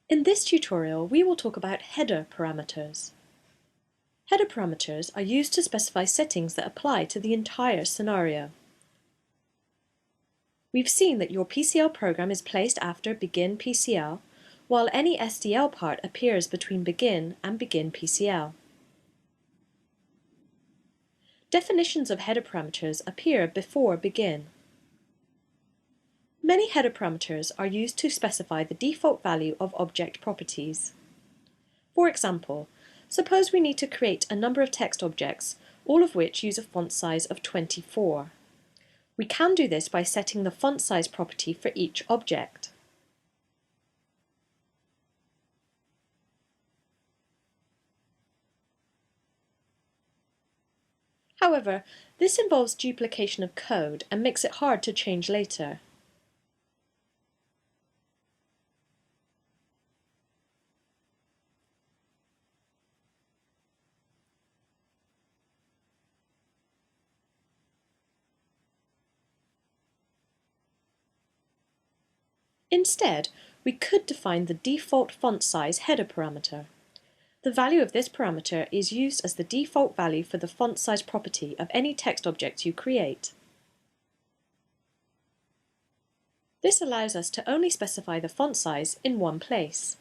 In this tutorial, we will talk about header parameters. Header parameters are used to specify settings that apply to the entire scenario. We've seen that your PCL program is placed after begin PCL, while any SDL part appears between begin and begin PCL. Definitions of header parameters appear before begin. Many header parameters are used to specify the default value of object properties. For example, suppose we need to create a number of text objects, all of which use a font size of 24. We can do this by setting the font size property for each object. However, this involves duplication of code and makes it hard to change later. Instead, we could define the default font size header parameter. The value of this parameter is used as the default value for the font size property of any text object you create. This allows us to only specify the font size in one place.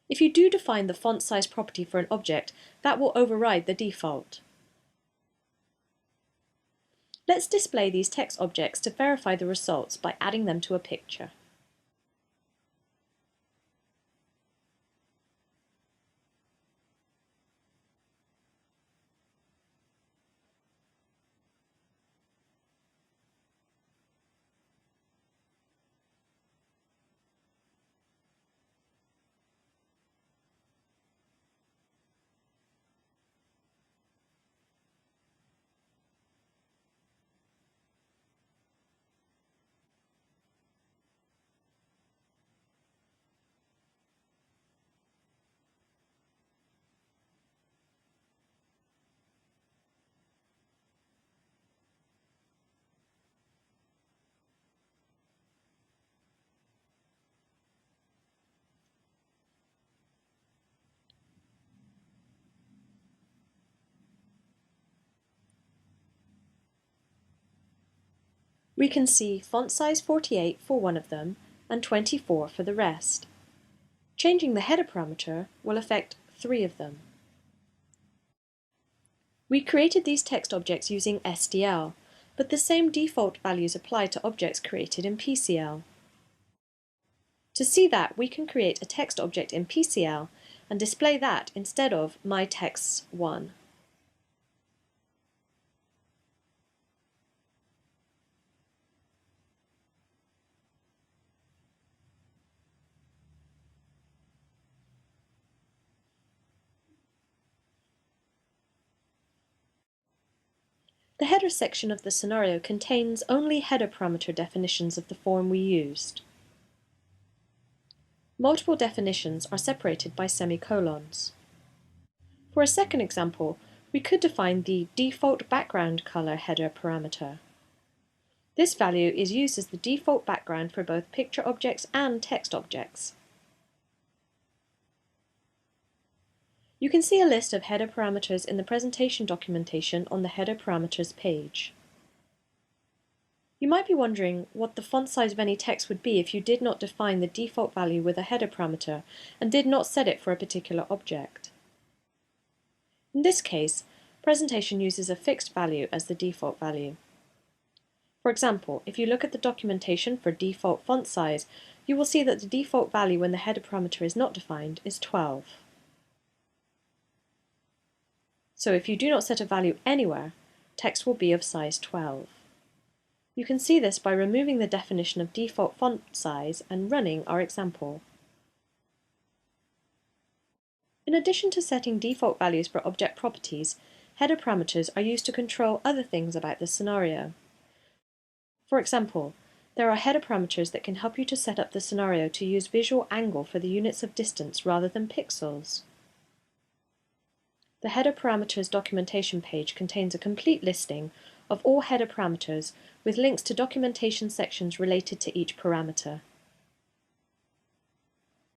If you do define the font size property for an object, that will override the default. Let's display these text objects to verify the results by adding them to a picture. We can see font size 48 for one of them and 24 for the rest. Changing the header parameter will affect 3 of them. We created these text objects using SDL, but the same default values apply to objects created in PCL. To see that, we can create a text object in PCL and display that instead of myText1. The header section of the scenario contains only header parameter definitions of the form we used. Multiple definitions are separated by semicolons. For a second example, we could define the default background color header parameter. This value is used as the default background for both picture objects and text objects. You can see a list of header parameters in the presentation documentation on the Header Parameters page. You might be wondering what the font size of any text would be if you did not define the default value with a header parameter and did not set it for a particular object. In this case, presentation uses a fixed value as the default value. For example, if you look at the documentation for default font size, you will see that the default value when the header parameter is not defined is 12. So if you do not set a value anywhere, text will be of size 12. You can see this by removing the definition of default font size and running our example. In addition to setting default values for object properties, header parameters are used to control other things about the scenario. For example, there are header parameters that can help you to set up the scenario to use visual angle for the units of distance rather than pixels. The Header Parameters documentation page contains a complete listing of all header parameters with links to documentation sections related to each parameter.